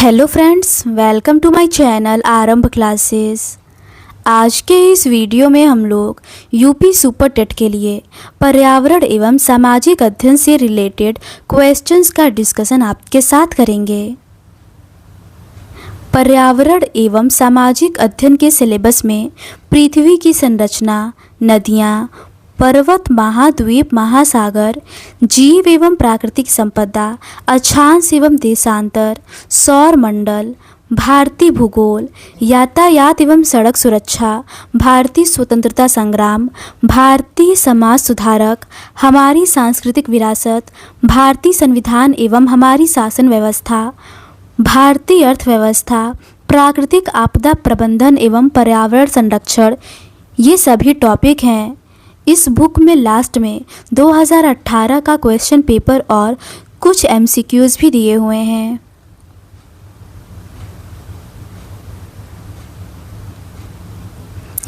Hello friends, welcome to my channel Aarambh classes. आज के इस वीडियो में हम लोग यूपी सुपर टेट के लिए पर्यावरण एवं सामाजिक अध्ययन से रिलेटेड क्वेश्चंस का डिस्कशन आपके साथ करेंगे। पर्यावरण एवं सामाजिक अध्ययन के सिलेबस में पृथ्वी की संरचना, नदियाँ, पर्वत, महाद्वीप, महासागर, जीव एवं प्राकृतिक संपदा, अक्षांश एवं देशांतर, सौर मंडल, भारतीय भूगोल, यातायात एवं सड़क सुरक्षा, भारतीय स्वतंत्रता संग्राम, भारतीय समाज सुधारक, हमारी सांस्कृतिक विरासत, भारतीय संविधान एवं हमारी शासन व्यवस्था, भारतीय अर्थव्यवस्था, प्राकृतिक आपदा प्रबंधन एवं पर्यावरण संरक्षण, ये सभी टॉपिक हैं। इस बुक में लास्ट में 2018 का क्वेश्चन पेपर और कुछ एमसीक्यूज भी दिए हुए हैं।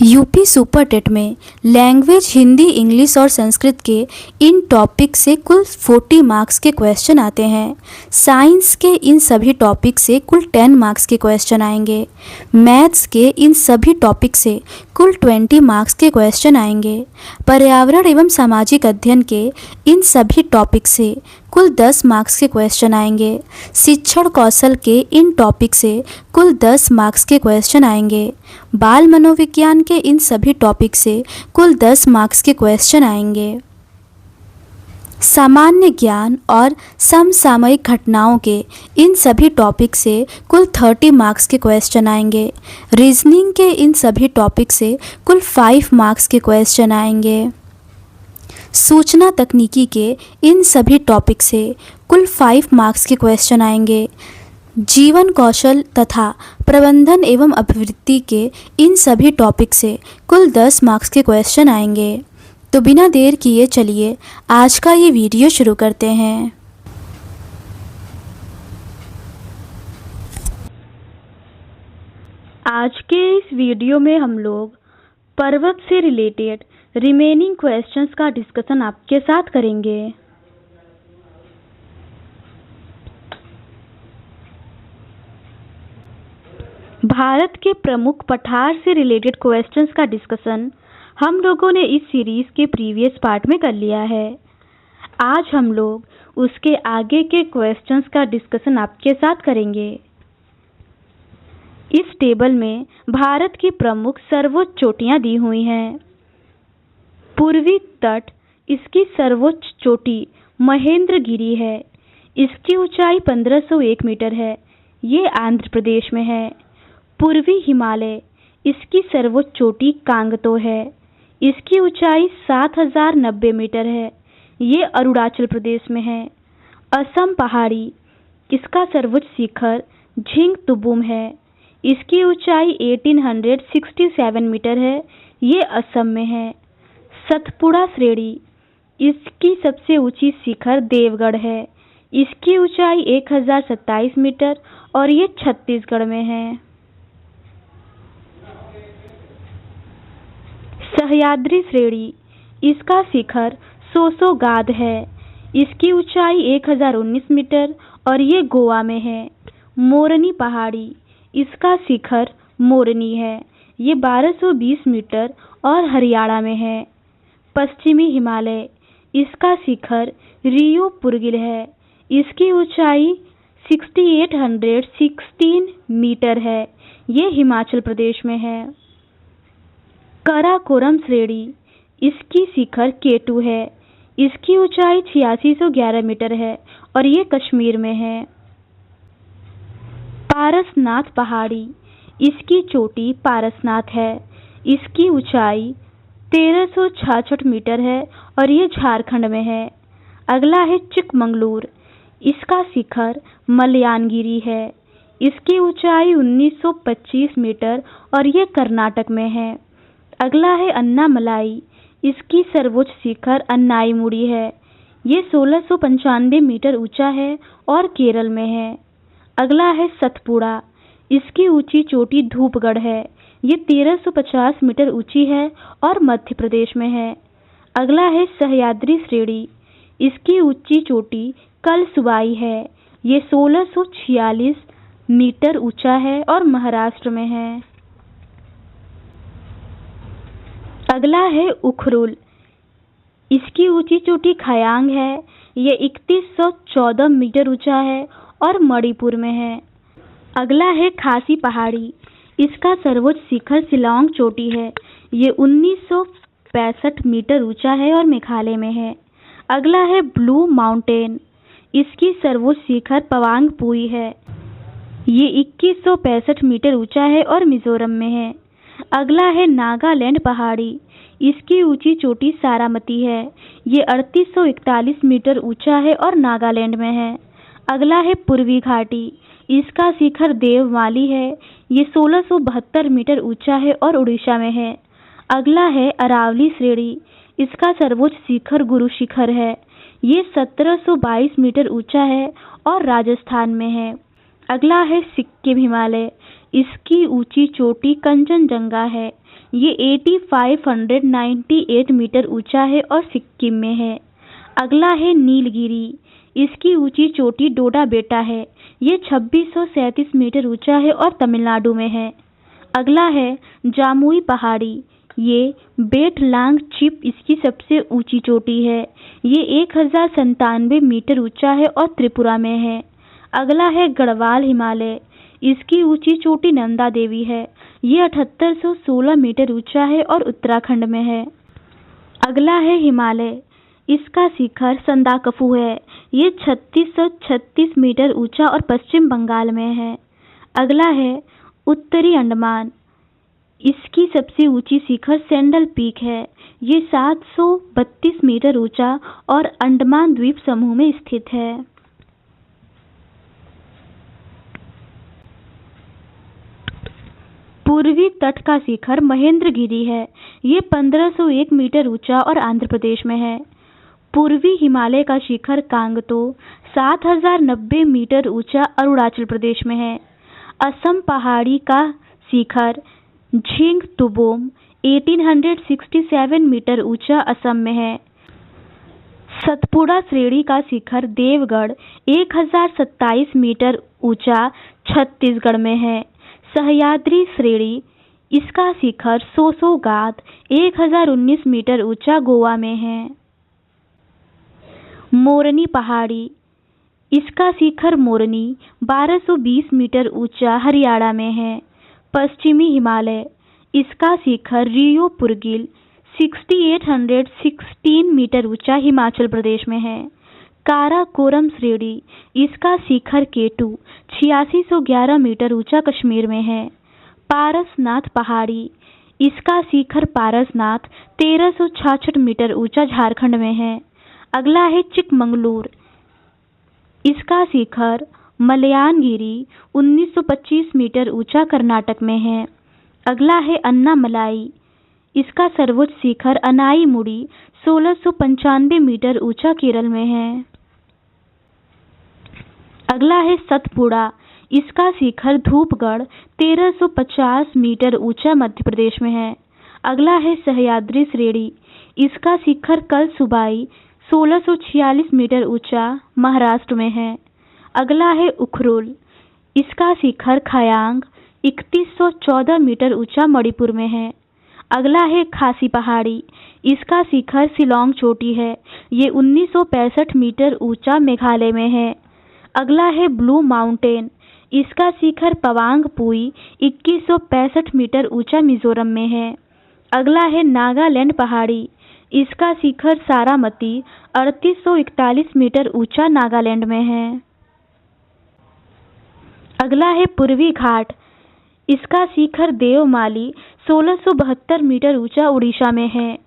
यूपी सुपर टेट में लैंग्वेज हिंदी, इंग्लिश और संस्कृत के इन टॉपिक से कुल 40 मार्क्स के क्वेश्चन आते हैं। साइंस के इन सभी टॉपिक से कुल 10 मार्क्स के क्वेश्चन आएंगे। मैथ्स के इन सभी टॉपिक से कुल 20 मार्क्स के क्वेश्चन आएंगे। पर्यावरण एवं सामाजिक अध्ययन के इन सभी टॉपिक से कुल 10 मार्क्स के क्वेश्चन आएंगे। शिक्षण कौशल के इन टॉपिक से कुल 10 मार्क्स के क्वेश्चन आएंगे। बाल मनोविज्ञान के इन सभी टॉपिक से कुल 10 मार्क्स के क्वेश्चन आएंगे। सामान्य ज्ञान और समसामयिक घटनाओं के इन सभी टॉपिक से कुल 30 मार्क्स के क्वेश्चन आएंगे। रीजनिंग के इन सभी टॉपिक से कुल 5 मार्क्स के क्वेश्चन आएंगे। सूचना तकनीकी के इन सभी टॉपिक से कुल 5 मार्क्स के क्वेश्चन आएंगे। जीवन कौशल तथा प्रबंधन एवं अभिवृद्धि के इन सभी टॉपिक से कुल 10 मार्क्स के क्वेश्चन आएंगे। तो बिना देर किए चलिए आज का ये वीडियो शुरू करते हैं। आज के इस वीडियो में हम लोग पर्वत से रिलेटेड रिमेनिंग क्वेश्चंस का डिस्कशन आपके साथ करेंगे। भारत के प्रमुख पठार से रिलेटेड क्वेश्चंस का डिस्कशन हम लोगों ने इस सीरीज के प्रीवियस पार्ट में कर लिया है। आज हम लोग उसके आगे के क्वेश्चंस का डिस्कशन आपके साथ करेंगे। इस टेबल में भारत की प्रमुख सर्वोच्च चोटियां दी हुई हैं। पूर्वी तट, इसकी सर्वोच्च चोटी महेंद्रगिरी है। इसकी ऊंचाई 1501 मीटर है। ये आंध्र प्रदेश में है। पूर्वी हिमालय, इसकी सर्वोच्च चोटी कांगतो है। इसकी ऊंचाई 7090 मीटर है। ये अरुणाचल प्रदेश में है। असम पहाड़ी, इसका सर्वोच्च शिखर झिंगतुबुम है। इसकी ऊंचाई 1867 मीटर है। ये असम में है। सतपुड़ा श्रेणी, इसकी सबसे ऊंची शिखर देवगढ़ है। इसकी ऊंचाई 1027 मीटर और ये छत्तीसगढ़ में है। सह्याद्री श्रेणी, इसका शिखर सोसोगाद है। इसकी ऊंचाई 1019 मीटर और ये गोवा में है। मोरनी पहाड़ी, इसका शिखर मोरनी है। ये 1220 मीटर और हरियाणा में है। पश्चिमी हिमालय, इसका शिखर रियो पुरगिल है। इसकी ऊंचाई 6816 मीटर है। ये हिमाचल प्रदेश में है। काराकोरम श्रेणी, इसकी शिखर केटू है। इसकी ऊंचाई 8611 मीटर है और ये कश्मीर में है। पारसनाथ पहाड़ी, इसकी चोटी पारसनाथ है। इसकी ऊंचाई 1366 मीटर है और ये झारखंड में है। अगला है चिकमंगलूर, इसका शिखर मलयानगिरी है। इसकी ऊंचाई 1925 मीटर और ये कर्नाटक में है। अगला है अन्नामलाई, इसकी सर्वोच्च शिखर अन्नाईमुड़ी है। ये 1695 मीटर ऊंचा है और केरल में है। अगला है सतपुड़ा, इसकी ऊंची चोटी धूपगढ़ है। ये 1350 मीटर ऊंची है और मध्य प्रदेश में है। अगला है सह्याद्री श्रेणी, इसकी ऊंची चोटी कलसुबाई है। ये 1646 मीटर ऊंचा है और महाराष्ट्र में है। अगला है उखरुल। इसकी ऊंची चोटी खयांग है। ये 3114 मीटर ऊंचा है और मणिपुर में है। अगला है खासी पहाड़ी। इसका सर्वोच्च शिखर शिलांग चोटी है। ये 1965 मीटर ऊंचा है और मेघालय में है। अगला है ब्लू माउंटेन। इसकी सर्वोच्च शिखर पवांग पुई है। ये 2165 मीटर ऊंचा है और मिजोरम में है। अगला है नागालैंड पहाड़ी। इसकी ऊंची चोटी सारामती है। ये 3841 मीटर ऊंचा है और नागालैंड में है। अगला है पूर्वी घाटी। इसका शिखर देवमाली है। ये 1672 मीटर ऊंचा है और उड़ीसा में है। अगला है अरावली श्रेणी। इसका सर्वोच्च शिखर गुरु शिखर है। ये 1722 मीटर ऊंचा है और राजस्थान में है। अगला है सिक्किम हिमालय। इसकी ऊंची चोटी कंचनजंगा है। ये 8598 मीटर ऊंचा है और सिक्किम में है। अगला है नीलगिरी। इसकी ऊंची चोटी डोडा बेटा है। ये 2637 मीटर ऊंचा है और तमिलनाडु में है। अगला है जामुई पहाड़ी। ये बेटलांग चिप इसकी सबसे ऊंची चोटी है। ये 1097 मीटर ऊंचा है और त्रिपुरा में है। अगला है गढ़वाल हिमालय। इसकी ऊंची चोटी नंदा देवी है। ये 7816 मीटर ऊंचा है और उत्तराखंड में है। अगला है हिमालय। इसका शिखर संदाकफू है। ये 3636 मीटर ऊंचा और पश्चिम बंगाल में है। अगला है उत्तरी अंडमान। इसकी सबसे ऊंची शिखर सैंडल पीक है। ये 732 मीटर ऊंचा और अंडमान द्वीप समूह में स्थित है। पूर्वी तट का शिखर महेंद्रगिरी है। ये 1501 मीटर ऊंचा और आंध्र प्रदेश में है। पूर्वी हिमालय का शिखर कांगतो 7090 मीटर ऊंचा अरुणाचल प्रदेश में है। असम पहाड़ी का शिखर झिंगटुबोम 1867 मीटर ऊंचा असम में है। सतपुड़ा श्रेणी का शिखर देवगढ़ 1027 मीटर ऊंचा छत्तीसगढ़ में है। सह्याद्री श्रेणी। इसका शिखर सोसोगाद 1019 मीटर ऊंचा गोवा में है। मोरनी पहाड़ी। इसका शिखर मोरनी 1220 मीटर ऊंचा हरियाणा में है। पश्चिमी हिमालय। इसका शिखर रियो पुरगिल 6816 मीटर ऊंचा हिमाचल प्रदेश में है। काराकोरम श्रेणी। इसका शिखर केटू 8611 मीटर ऊंचा कश्मीर में है। पारसनाथ पहाड़ी। इसका शिखर पारसनाथ 1366 मीटर ऊंचा झारखंड में है। अगला है चिकमंगलूर। इसका शिखर मलयानगिरी 1925 मीटर ऊंचा कर्नाटक में है। अगला है अन्नामलाई। इसका सर्वोच्च शिखर अनाईमुड़ी 1695 मीटर ऊंचा केरल में है। अगला है सतपुड़ा। इसका शिखर धूपगढ़ 1350 मीटर ऊंचा मध्य प्रदेश में है। अगला है सह्याद्री श्रेणी। इसका शिखर कलसुबाई 1646 मीटर ऊंचा महाराष्ट्र में है। अगला है उखरुल। इसका शिखर खयांग 3114 मीटर ऊंचा मणिपुर में है। अगला है खासी पहाड़ी। इसका शिखर शिलांग चोटी है। ये 1965 मीटर ऊंचा मेघालय में है। अगला है ब्लू माउंटेन। इसका शिखर पवांग पुई 2165 मीटर ऊंचा मिजोरम में है। अगला है नागालैंड पहाड़ी। इसका शिखर सारामती 3841 मीटर ऊंचा नागालैंड में है। अगला है पूर्वी घाट। इसका शिखर देवमाली 1672 मीटर ऊंचा उड़ीसा में है।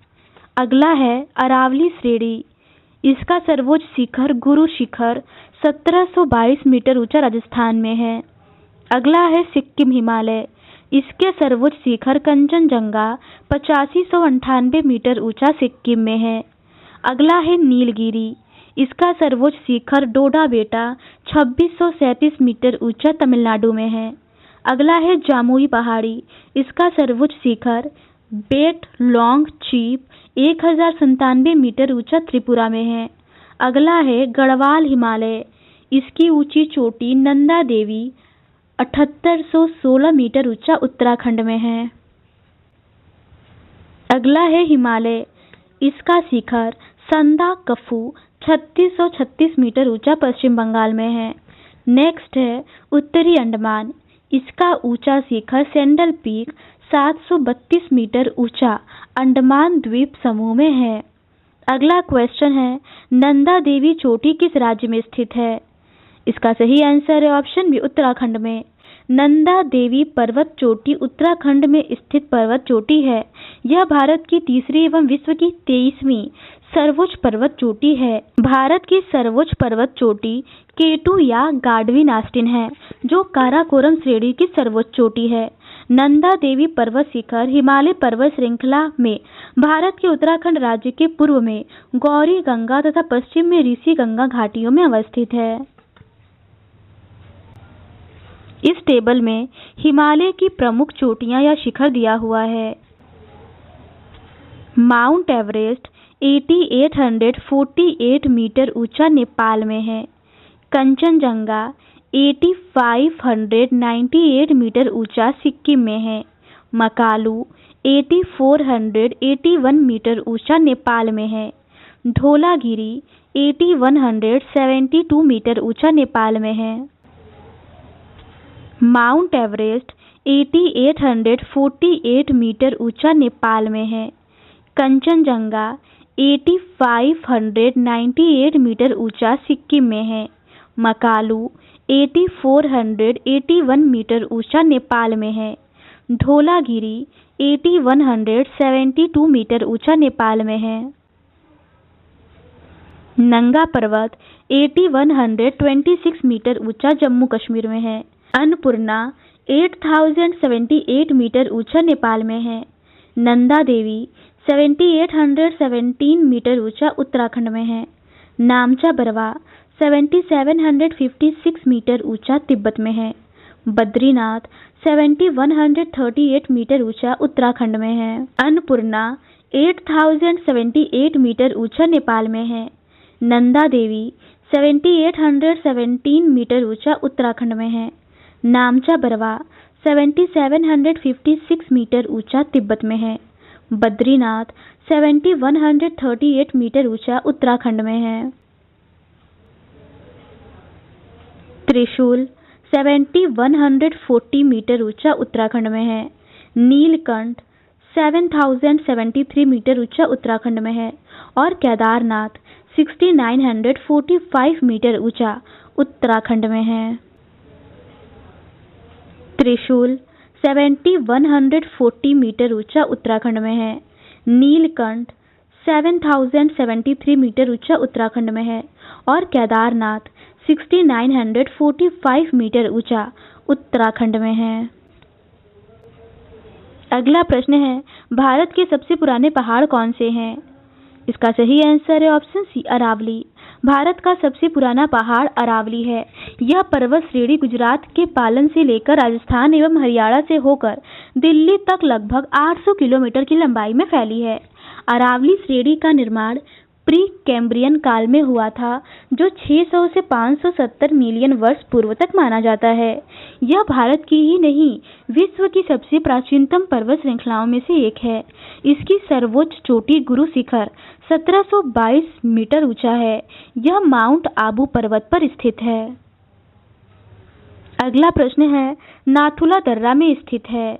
अगला है अरावली श्रेणी। इसका सर्वोच्च शिखर गुरु शिखर 1722 मीटर ऊंचा राजस्थान में है। अगला है सिक्किम हिमालय। इसके सर्वोच्च शिखर कंचनजंगा 8598 मीटर ऊंचा सिक्किम में है। अगला है नीलगिरी। इसका सर्वोच्च शिखर डोडा बेटा 2637 मीटर ऊंचा तमिलनाडु में है। अगला है जामुई पहाड़ी। इसका सर्वोच्च शिखर बेट लॉन्ग चीप 1097 मीटर ऊंचा त्रिपुरा में है। अगला है गढ़वाल हिमालय। इसकी ऊंची चोटी नंदा देवी 7816 मीटर ऊंचा उत्तराखंड में है। अगला है हिमालय। इसका शिखर संदाकफू 3636 मीटर ऊंचा पश्चिम बंगाल में है। नेक्स्ट है उत्तरी अंडमान। इसका ऊंचा शिखर सैंडल पीक 732 मीटर ऊंचा अंडमान द्वीप समूह में है। अगला क्वेश्चन है नंदा देवी चोटी किस राज्य में स्थित है? इसका सही आंसर है ऑप्शन बी उत्तराखंड में। नंदा देवी पर्वत चोटी उत्तराखंड में स्थित पर्वत चोटी है। यह भारत की तीसरी एवं विश्व की 23वीं सर्वोच्च पर्वत चोटी है। भारत की सर्वोच्च पर्वत चोटी K2 या गाडविन आस्टिन है, जो काराकोरम श्रेणी की सर्वोच्च चोटी है। नंदा देवी पर्वत शिखर हिमालय पर्वत श्रृंखला में भारत के उत्तराखंड राज्य के पूर्व में गौरी गंगा तथा पश्चिम में ऋषि गंगा घाटियों में अवस्थित है। इस टेबल में हिमालय की प्रमुख चोटियां या शिखर दिया हुआ है। माउंट एवरेस्ट 8848 मीटर ऊंचा नेपाल में है। कंचनजंगा 8598 मीटर ऊंचा सिक्किम में है। मकालू 8481 मीटर ऊंचा नेपाल में है। धौलागिरी 8172 मीटर ऊंचा नेपाल में है। माउंट एवरेस्ट 8848 मीटर ऊंचा नेपाल में है। कंचनजंगा 8598 मीटर ऊंचा सिक्किम में है। मकालू 8481 मीटर ऊंचा नेपाल में है। धौलागिरी 8172 मीटर ऊंचा नेपाल में है। नंगा पर्वत 8126 मीटर ऊंचा जम्मू कश्मीर में है। अन्नपूर्णा 8078 मीटर ऊंचा नेपाल में है। नंदा देवी 7817 मीटर ऊंचा उत्तराखंड में है। नामचा बरवा 7756 मीटर ऊंचा तिब्बत में है। बद्रीनाथ 7138 मीटर ऊंचा उत्तराखंड में है। अन्नपूर्णा 8078 मीटर ऊंचा नेपाल में है। नंदा देवी 7817 मीटर ऊंचा उत्तराखंड में है। नामचा बरवा 7756 मीटर ऊंचा तिब्बत में है। बद्रीनाथ 7138 मीटर ऊंचा उत्तराखंड में है। त्रिशूल 7140 मीटर ऊंचा उत्तराखंड में है। नीलकंठ 7073 मीटर ऊंचा उत्तराखंड में है। और केदारनाथ 6945 मीटर ऊंचा उत्तराखंड में है। त्रिशूल 7140 मीटर ऊंचा उत्तराखंड में है। नीलकंठ 7073 मीटर ऊंचा उत्तराखंड में है। और केदारनाथ 6945 मीटर ऊंचा उत्तराखंड में है। अगला प्रश्न है भारत के सबसे पुराने पहाड़ कौन से हैं? इसका सही आंसर है ऑप्शन सी अरावली। भारत का सबसे पुराना पहाड़ अरावली है। यह पर्वत श्रेणी गुजरात के पालन से लेकर राजस्थान एवं हरियाणा से होकर दिल्ली तक लगभग 800 किलोमीटर की लंबाई में फैली है। अरावली श्रेणी का निर्माण प्री कैम्ब्रियन काल में हुआ था, जो 600 से 570 मिलियन वर्ष पूर्व तक माना जाता है। यह भारत की ही नहीं, विश्व की सबसे प्राचीनतम पर्वत श्रृंखलाओं में से एक है। इसकी सर्वोच्च चोटी गुरु शिखर 1722 मीटर ऊंचा है। यह माउंट आबू पर्वत पर स्थित है। अगला प्रश्न है नाथुला दर्रा में स्थित है।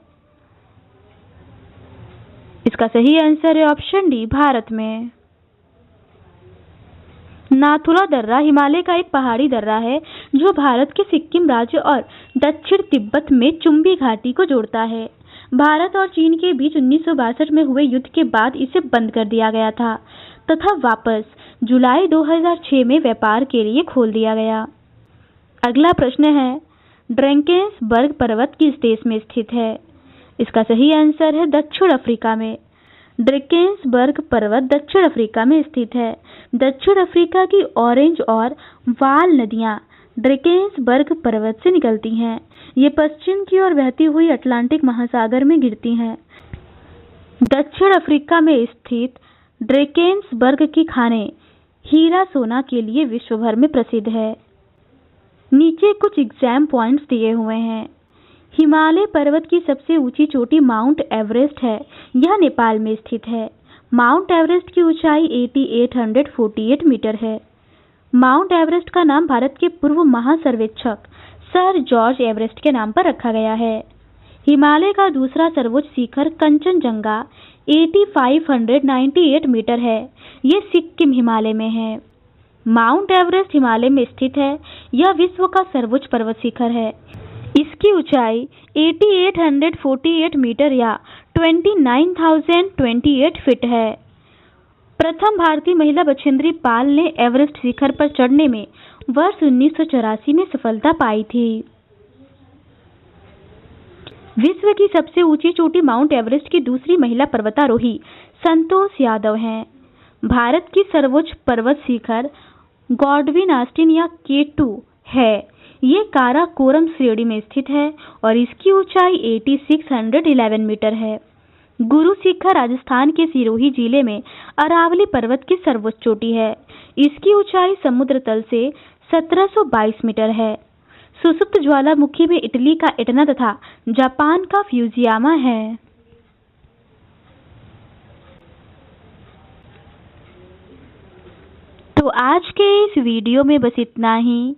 इसका सही आंसर है ऑप्शन डी भारत में। नाथुला दर्रा हिमालय का एक पहाड़ी दर्रा है, जो भारत के सिक्किम राज्य और दक्षिण तिब्बत में चुंबी घाटी को जोड़ता है। भारत और चीन के बीच 1962 में हुए युद्ध के बाद इसे बंद कर दिया गया था तथा वापस जुलाई 2006 में व्यापार के लिए खोल दिया गया। अगला प्रश्न है ड्रैकेंसबर्ग पर्वत किस देश में स्थित है? इसका सही आंसर है दक्षिण अफ्रीका में। ड्रैकेंसबर्ग पर्वत दक्षिण अफ्रीका में स्थित है। दक्षिण अफ्रीका की ऑरेंज और वाल नदियां ड्रैकेंसबर्ग पर्वत से निकलती हैं। ये पश्चिम की ओर बहती हुई अटलांटिक महासागर में गिरती हैं। दक्षिण अफ्रीका में स्थित ड्रैकेंसबर्ग की खानें हीरा सोना के लिए विश्व भर में प्रसिद्ध है। नीचे कुछ एग्जाम पॉइंट्स दिए हुए हैं। हिमालय पर्वत की सबसे ऊंची चोटी माउंट एवरेस्ट है। यह नेपाल में स्थित है। माउंट एवरेस्ट की ऊंचाई 8848 मीटर है। माउंट एवरेस्ट का नाम भारत के पूर्व महासर्वेक्षक सर जॉर्ज एवरेस्ट के नाम पर रखा गया है। हिमालय का दूसरा सर्वोच्च शिखर कंचनजंगा 8598 मीटर है। यह सिक्किम हिमालय में है। माउंट एवरेस्ट हिमालय में स्थित है। यह विश्व का सर्वोच्च पर्वत शिखर है। इसकी ऊंचाई 8848 मीटर या 29,028 फीट है। प्रथम भारतीय महिला बछेंद्री पाल ने एवरेस्ट शिखर पर चढ़ने में वर्ष 1984 में सफलता पाई थी। विश्व की सबसे ऊंची चोटी माउंट एवरेस्ट की दूसरी महिला पर्वतारोही संतोष यादव हैं। भारत की सर्वोच्च पर्वत शिखर गॉडविन ऑस्टिन या K2 है। ये काराकोरम श्रेणी में स्थित है और इसकी ऊंचाई 8611 मीटर है। गुरु शिखर राजस्थान के सिरोही जिले में अरावली पर्वत की सर्वोच्च चोटी है। इसकी ऊंचाई समुद्र तल से 1722 मीटर है। सुसुप्त ज्वालामुखी में इटली का एटना तथा जापान का फ्यूजियामा है। तो आज के इस वीडियो में बस इतना ही।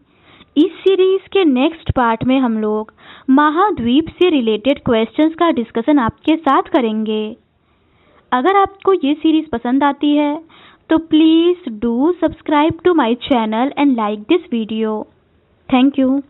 इस सीरीज के नेक्स्ट पार्ट में हम लोग महाद्वीप से रिलेटेड क्वेश्चंस का डिस्कशन आपके साथ करेंगे। अगर आपको ये सीरीज पसंद आती है तो please do subscribe to my channel and like this video. Thank you.